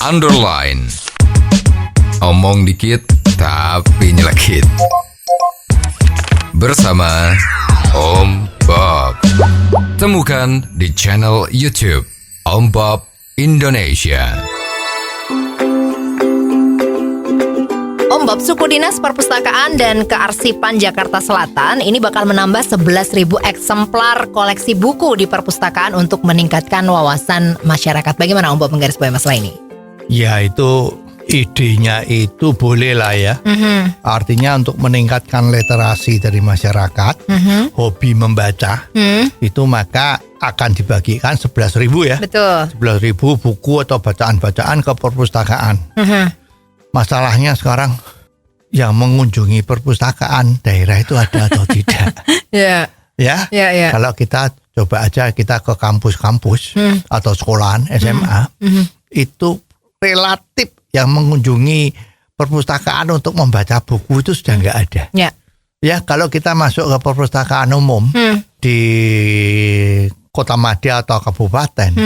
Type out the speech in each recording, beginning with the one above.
underline. Omong dikit tapi nyelekit. Bersama Om Bob. Temukan di channel YouTube Om Bob Indonesia. Om Bob, Suku Dinas Perpustakaan dan Kearsipan Jakarta Selatan ini bakal menambah 11.000 eksemplar koleksi buku di perpustakaan untuk meningkatkan wawasan masyarakat. Bagaimana Om Bob menggarisbawahi masalah ini? Ya, itu idenya itu boleh lah ya. Artinya untuk meningkatkan literasi dari masyarakat, hobi membaca, itu maka akan dibagikan 11.000 ya. Betul. 11.000 buku atau bacaan-bacaan ke perpustakaan. Masalahnya sekarang yang mengunjungi perpustakaan daerah itu ada atau tidak? Ya. Kalau kita coba aja kita ke kampus-kampus atau sekolahan SMA, itu relatif yang mengunjungi perpustakaan untuk membaca buku itu sudah nggak ada. Ya, kalau kita masuk ke perpustakaan umum di Kota Madya atau kabupaten,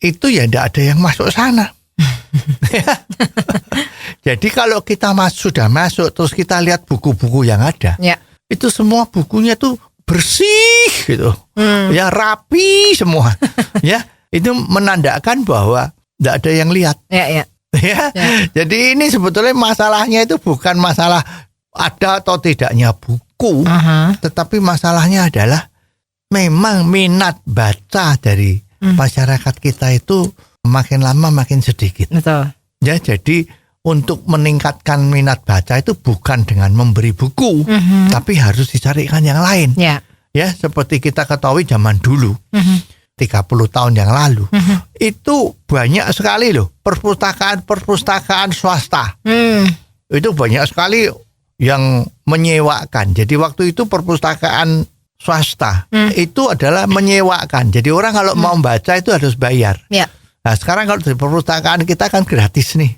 itu ya tidak ada yang masuk sana. Jadi kalau kita sudah masuk terus kita lihat buku-buku yang ada, itu semua bukunya tuh bersih gitu, ya rapi semua, ya itu menandakan bahwa tidak ada yang lihat. Jadi ini sebetulnya masalahnya itu bukan masalah ada atau tidaknya buku, tetapi masalahnya adalah memang minat baca dari masyarakat kita itu makin lama makin sedikit. Betul. Ya, jadi untuk meningkatkan minat baca itu bukan dengan memberi buku, tapi harus dicarikan yang lain. Ya, seperti kita ketahui zaman dulu, 30 tahun yang lalu, itu banyak sekali loh perpustakaan swasta. Itu banyak sekali yang menyewakan. Jadi waktu itu perpustakaan swasta itu adalah menyewakan. Jadi orang kalau mau baca itu harus bayar. Nah, sekarang kalau di perpustakaan kita kan gratis nih.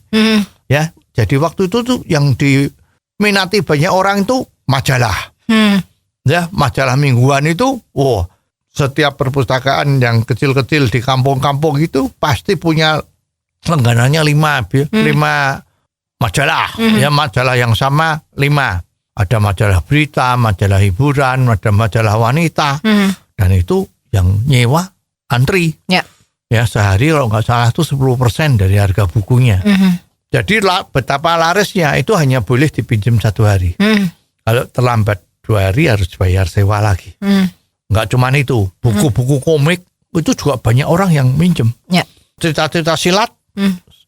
Ya, jadi waktu itu tuh yang diminati banyak orang itu majalah. Ya, majalah mingguan itu, setiap perpustakaan yang kecil-kecil di kampung-kampung itu pasti punya langganannya 5 majalah. Ya, majalah yang sama 5. Ada majalah berita, majalah hiburan, ada majalah wanita. Dan itu yang nyewa antri. Ya, sehari kalau nggak salah itu 10% dari harga bukunya. Jadi betapa larisnya itu hanya boleh dipinjam 1 hari. Kalau terlambat 2 hari harus bayar sewa lagi. Nggak cuma itu, buku-buku komik itu juga banyak orang yang minjem. Cerita-cerita silat,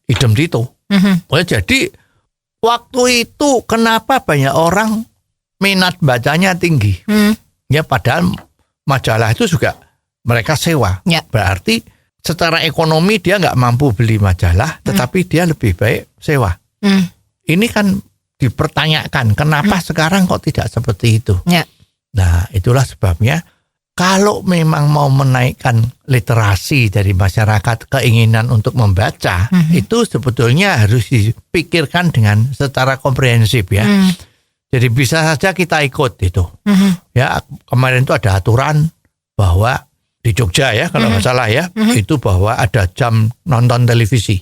idem Tito. Jadi waktu itu kenapa banyak orang minat bacanya tinggi? Ya, padahal majalah itu juga mereka sewa. Berarti secara ekonomi dia nggak mampu beli majalah, tetapi dia lebih baik sewa. Ini kan dipertanyakan, kenapa sekarang kok tidak seperti itu? Nah, itulah sebabnya kalau memang mau menaikkan literasi dari masyarakat, keinginan untuk membaca, itu sebetulnya harus dipikirkan dengan secara komprehensif ya. Jadi bisa saja kita ikut itu. Ya, kemarin itu ada aturan bahwa di Jogja ya, kalau nggak salah ya, itu bahwa ada jam nonton televisi.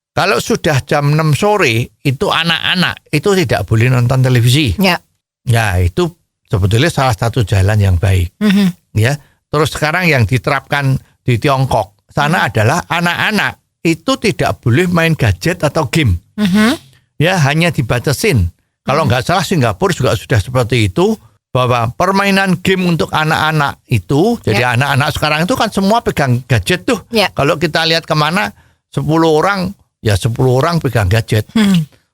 Kalau sudah jam 6 sore, itu anak-anak itu tidak boleh nonton televisi. Ya, itu sebetulnya salah satu jalan yang baik. Ya, terus sekarang yang diterapkan di Tiongkok sana adalah anak-anak itu tidak boleh main gadget atau game. Ya, hanya dibatasin. Kalau nggak salah Singapura juga sudah seperti itu, bahwa permainan game untuk anak-anak itu, jadi anak-anak sekarang itu kan semua pegang gadget tuh. Kalau kita lihat kemana 10 orang, ya 10 orang pegang gadget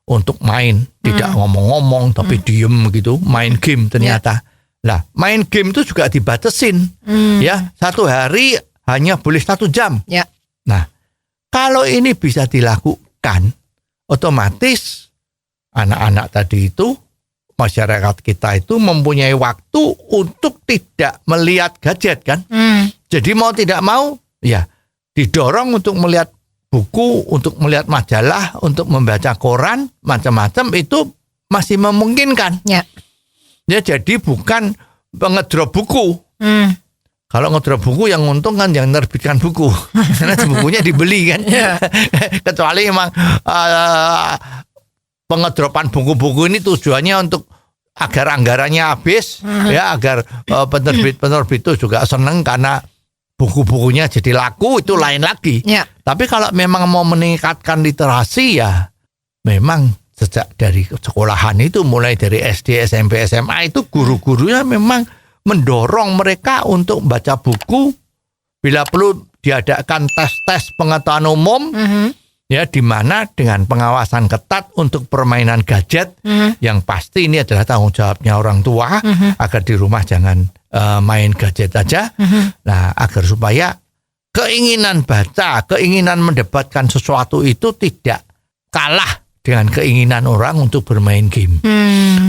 untuk main, tidak ngomong-ngomong tapi diem gitu, main game ternyata. Nah, main game itu juga dibatasin. Ya, 1 hari hanya boleh 1 jam. Nah, kalau ini bisa dilakukan, otomatis anak-anak tadi itu, masyarakat kita itu mempunyai waktu untuk tidak melihat gadget kan. Jadi mau tidak mau ya didorong untuk melihat buku, untuk melihat majalah, untuk membaca koran, macam-macam itu masih memungkinkan. Ya, jadi bukan ngedrop buku. Kalau ngedrop buku yang untung kan yang menerbitkan buku. Karena bukunya dibeli kan. Kecuali emang pengedropan buku-buku ini tujuannya untuk agar anggarannya habis, ya agar penerbit itu juga seneng karena buku-bukunya jadi laku, itu lain lagi. Tapi kalau memang mau meningkatkan literasi ya memang sejak dari sekolahan itu, mulai dari SD, SMP, SMA itu guru-gurunya memang mendorong mereka untuk baca buku. Bila perlu diadakan tes-tes pengetahuan umum, ya, di mana dengan pengawasan ketat untuk permainan gadget, yang pasti ini adalah tanggung jawabnya orang tua, agar di rumah jangan main gadget aja. Nah, agar supaya keinginan baca, keinginan mendebatkan sesuatu itu tidak kalah dengan keinginan orang untuk bermain game.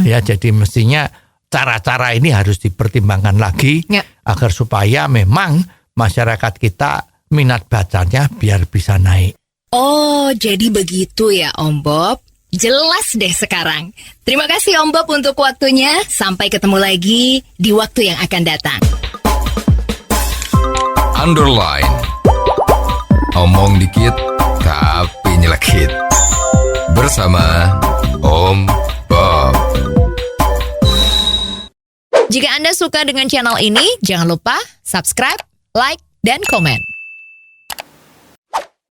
Ya, jadi mestinya cara-cara ini harus dipertimbangkan lagi, agar supaya memang masyarakat kita minat bacanya biar bisa naik. Oh, jadi begitu ya Om Bob. Jelas deh sekarang. Terima kasih Om Bob untuk waktunya. Sampai ketemu lagi di waktu yang akan datang. Underline. Omong dikit tapi nyelekit. Bersama Om Bob. Jika Anda suka dengan channel ini, jangan lupa subscribe, like, dan komen.